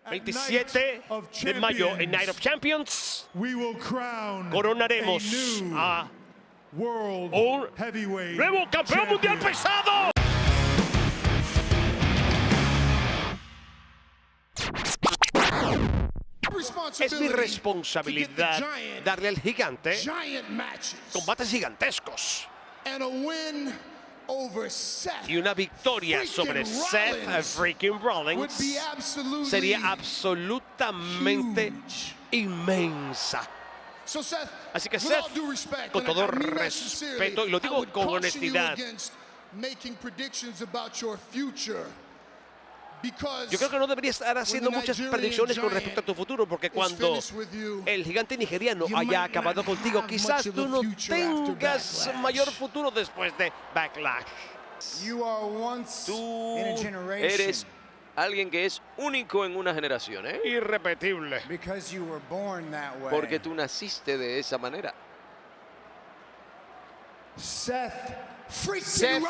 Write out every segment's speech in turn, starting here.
27 de mayo en Night of Champions coronaremos a un nuevo campeón mundial pesado. Es mi responsabilidad darle al gigante combates gigantescos. Y una victoria sobre Seth freaking Rollins sería absolutamente inmensa. Así que Seth, con todo respeto, y lo digo con honestidad, yo creo que no deberías estar haciendo muchas predicciones con respecto a tu futuro, porque cuando el gigante nigeriano haya acabado contigo, quizás tú no tengas mayor futuro después de Backlash. Tú eres alguien que es único en una generación, ¿eh? Irrepetible. Porque tú naciste de esa manera. Seth freaking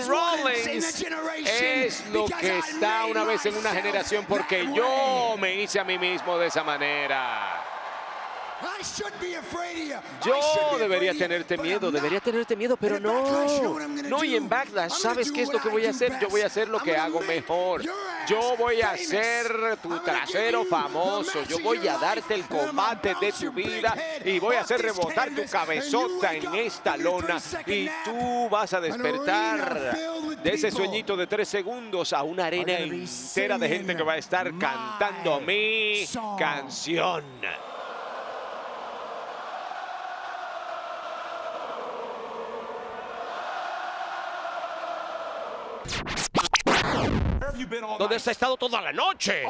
Rollins es lo que está una vez en una generación, porque yo me hice a mí mismo de esa manera. Yo debería tenerte miedo, pero no. No, y en Backlash, ¿sabes qué es lo que voy a hacer? Yo voy a hacer lo que hago mejor. Yo voy a hacer tu trasero famoso. Yo voy a darte el combate de tu vida y voy a hacer rebotar tu cabezota en esta lona. Y tú vas a despertar de ese sueñito de 3 segundos a una arena entera de gente que va a estar cantando mi canción. ¿Dónde has estado toda la noche?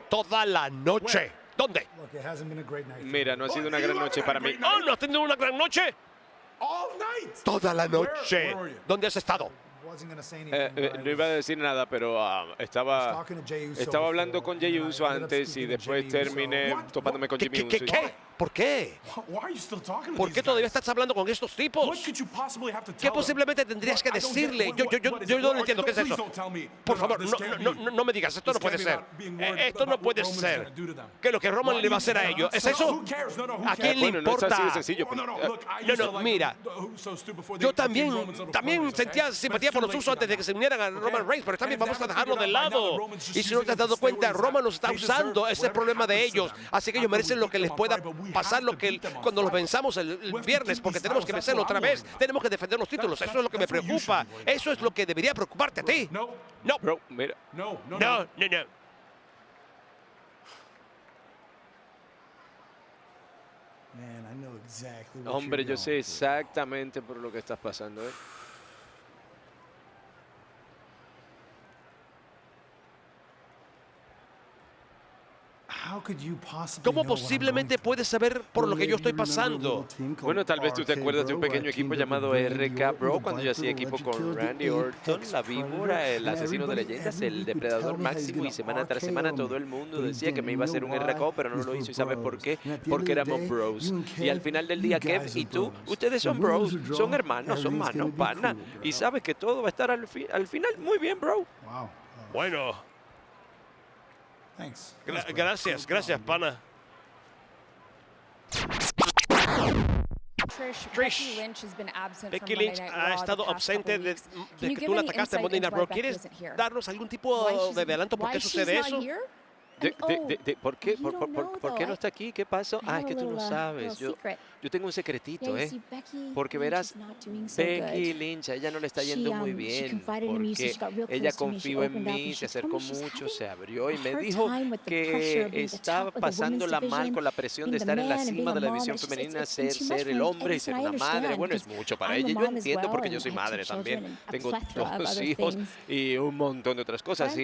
Toda la noche. ¿Dónde? Mira, no ha sido una gran noche para mí. Oh, ¿no has tenido una gran noche? Toda la noche. ¿Dónde has estado? No iba a decir nada, pero estaba hablando con Jey Uso antes y después terminé topándome con Jimmy Uso. ¿Qué? ¿Por qué? ¿Por qué todavía estás hablando con estos tipos? ¿Qué posiblemente tendrías que decirle? Yo no entiendo. ¿Qué es eso? Por favor, no me digas. Esto no puede ser. Esto no puede ser. ¿Qué lo que Roman le va a hacer a ellos? ¿Es eso? ¿A quién le importa? No es así de sencillo. No, mira. Yo también sentía simpatía por los Usos antes de que se unieran a Roman Reigns, pero también vamos a dejarlo de lado. Y si no te has dado cuenta, Roman los está usando. Ese es el problema de ellos. Así que ellos merecen lo que les pueda pasar cuando los venzamos el viernes, porque tenemos que vencerlo otra vez. Tenemos que defender los títulos. Eso es lo que me preocupa. Eso es lo que debería preocuparte a ti. No. Bro, mira. No. Hombre, yo sé exactamente por lo que estás pasando, ¿eh? ¿Cómo posiblemente puedes saber por lo que yo estoy pasando? Bueno, tal vez tú te acuerdas de un pequeño equipo llamado RK Bro, cuando yo hacía equipo con Randy Orton, la víbora, el asesino de leyendas, el depredador máximo, y semana tras semana todo el mundo decía que me iba a hacer un RKO, pero no lo hizo. ¿Y sabes por qué? Porque éramos bros. Y al final del día, Kev y tú, ustedes son bros, son hermanos, son manos, pana. Y sabes que todo va a estar al final muy bien, bro. Bueno. Gracias, pana. Becky Lynch ha estado ausente desde que tú la atacaste en Monday Night Raw. ¿Quieres darnos algún tipo de adelanto por qué sucede eso? ¿Por qué no está aquí? ¿Qué pasó? Es que tú no sabes. Yo tengo un secretito, ¿eh? Porque verás, Becky Lynch, a ella no le está yendo muy bien, porque ella confió en mí, se acercó mucho, se abrió y me dijo que estaba pasándola mal con la presión de estar en la cima de la división femenina, ser el hombre y ser una madre. Bueno, es mucho para ella. Yo entiendo porque yo soy madre también. Tengo 2 hijos y un montón de otras cosas.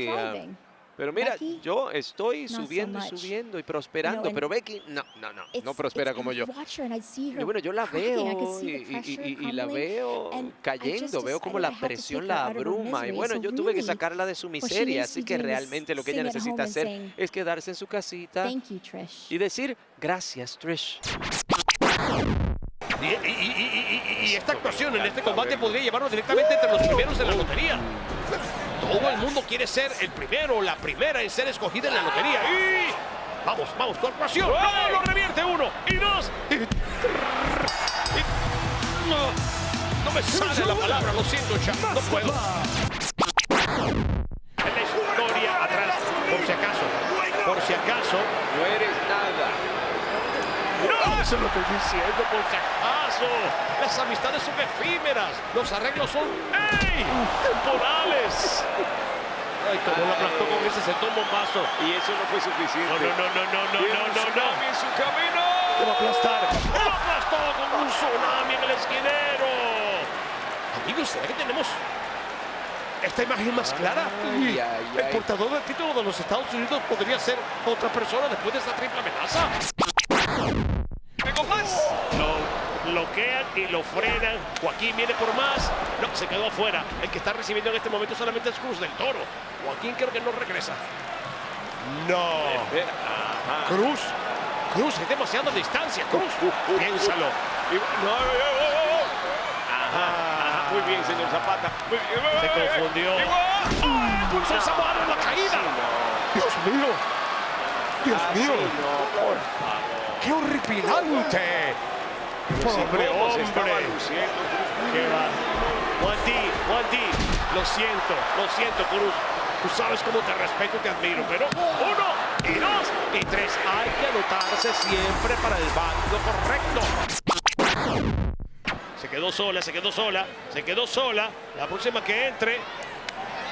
Pero mira, yo estoy subiendo y prosperando, pero Becky no prospera como yo. Y bueno, yo la veo y la veo cayendo, veo como la presión la abruma. Y bueno, yo tuve que sacarla de su miseria, así que realmente lo que ella necesita hacer es quedarse en su casita y decir, gracias, Trish. Y esta actuación en este combate podría llevarnos directamente entre los primeros de la lotería. Todo el mundo quiere ser el primero o la primera en ser escogida en la lotería. Y vamos, corporación. ¡No! Lo revierte 1 y 2 y 3. No me sale la palabra, lo siento, Chuck. No puedo. En la historia atrás, por si acaso. No eres nada. No, eso es lo que estoy diciendo, por si acaso. Las amistades son efímeras. Los arreglos son, temporales. Ay, como lo aplastó con ese sentón bombazo. Y eso no fue suficiente. No. En su camino. Lo va a aplastar. Lo aplastó con un tsunami en el esquinero. Amigos, ¿será que tenemos esta imagen más clara? El portador del título de los Estados Unidos podría ser otra persona después de esta triple amenaza. ¡Tengo más! Lo bloquean y lo frenan. Joaquín viene por más. No, se quedó afuera. El que está recibiendo en este momento solamente es Cruz del Toro. Joaquín creo que no regresa. No. Cruz, hay demasiada distancia. Cruz, piénsalo. Ajá. Muy bien, señor Zapata. Se confundió. Pulsó Samuel en la caída. Dios mío. No, por favor. ¡Qué horripilante! Pobre hombre. ¿Qué va? Juan D, lo siento, Cruz. Tú sabes cómo te respeto y te admiro, pero 1 y 2 y 3. Hay que anotarse siempre para el bando correcto. Se quedó sola. La próxima que entre.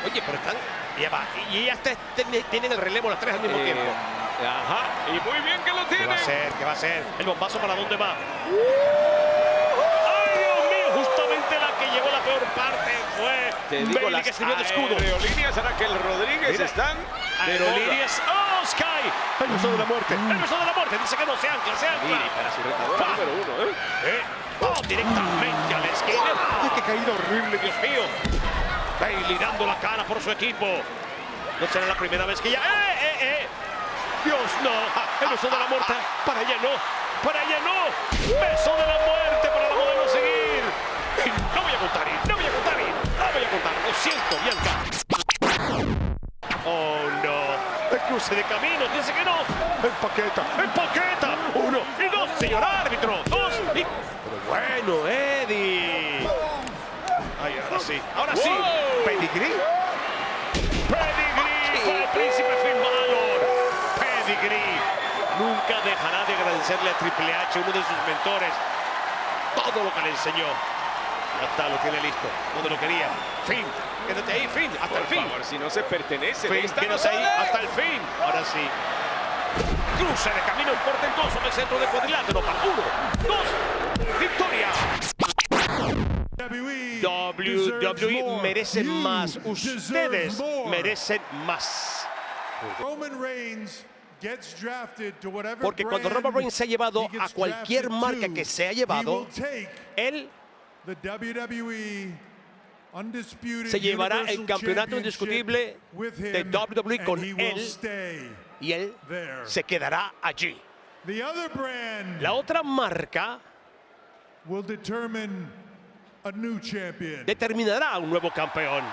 Oye, pero están. Ya va. Y ya tienen el relevo las 3 al mismo tiempo. Ajá. Y muy bien que lo tiene. ¿Qué va a hacer? El bombazo, ¿para dónde va? ¡Ay, Dios mío! Justamente la que llegó la peor parte fue Bailey, que sirvió de escudo. Aerolíneas Araquel Rodríguez están. Aerolíneas. ¡Oh, Sky! El beso de la muerte. Dice que no se ancla. Para su retador número 1, Oh, directamente a la esquina. ¡Ay, qué caída horrible, Dios mío! Bailey dando la cara por su equipo. No será la primera vez que ya... Dios, no. El beso de la muerte. Para ella no. Beso de la muerte para la modelo seguir. Y no voy a contar. Lo siento, Bianca. Oh, no. El cruce de camino. Dice que no. Empaqueta. 1 y 2, señor árbitro. 2 y... Pero bueno, Eddie. Ay, ahora sí. Pedigree. Para el príncipe Finn Balor. Pedigree. Nunca dejará de agradecerle a Triple H, uno de sus mentores, todo lo que le enseñó. Ya está, lo tiene listo. Donde lo quería. Finn, quédate ahí, Finn, hasta el fin. Por favor, si no se pertenece. Finn, quédate ahí hasta el fin. Ahora sí. Cruce de camino portentoso en el centro del cuadrilátero. Para 1, 2, victoria. WWE merece más. Ustedes merecen más. Porque cuando Roman Reigns se ha llevado a cualquier marca que se ha llevado, él se llevará el campeonato indiscutible de WWE con él y él se quedará allí. La otra marca determinará un nuevo campeón.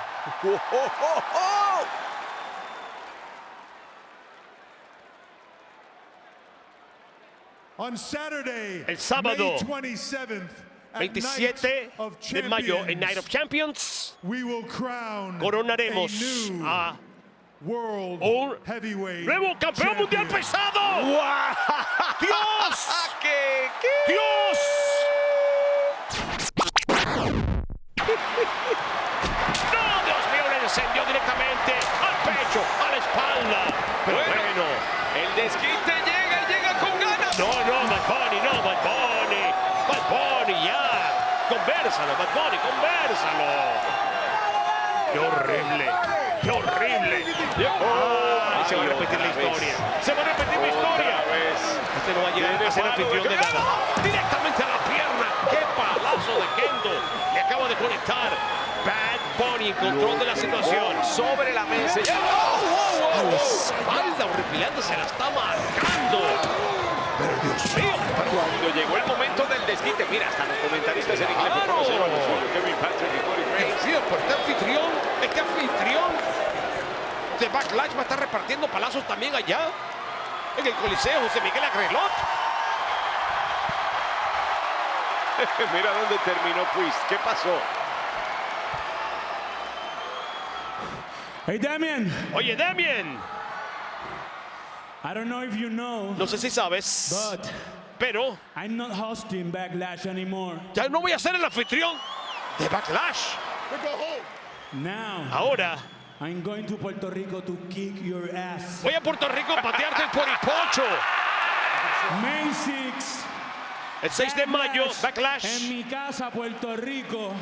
El sábado 27 de mayo en Night of Champions coronaremos a un nuevo campeón mundial pesado. ¡Dios! ¡Dios! ¡No, Dios mío! Le encendió directamente al pecho, a la espalda. Pero bueno, el desquite llega con ganas. No, Bad Bunny, ya. Convérsalo, Bad Bunny, convérsalo. ¡Qué horrible! Se va a repetir la historia. Este no va a llegar a ser anfitrión de nada. Directamente a la pierna. ¡Qué palazo de Kendo! Le acaba de conectar. Bad Bunny en control de la situación. Sobre la mesa. A la espalda, horripilante, se la está marcando. Pero Dios mío. Cuando llegó el momento del desquite, mira, hasta los comentaristas en inglés ¡Claro! reconocieron lo suyo, Kevin Patrick y Cody Graves. Dios mío, pero este anfitrión de Backlash va a estar repartiendo palazos también allá en el Coliseo José Miguel Agrelot. Mira dónde terminó Priest. ¿Qué pasó? Hey, Damien. Oye, Damien. I don't know if you know, No sé si sabes, but pero I'm not hosting Backlash anymore. ya no voy a ser el anfitrión de Backlash. Now, Ahora I'm going to Puerto Rico to kick your ass. voy a Puerto Rico a patearte el poripocho. May 6. El 6 de mayo, En Backlash. mi casa, Puerto Rico.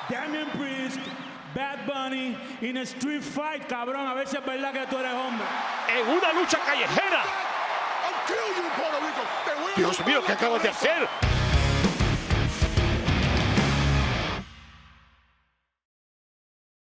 Damien Priest, Bad Bunny, in a street fight, cabrón. A ver si es verdad que tú eres hombre. En una lucha callejera. Dios mío, ¿qué acabas de hacer?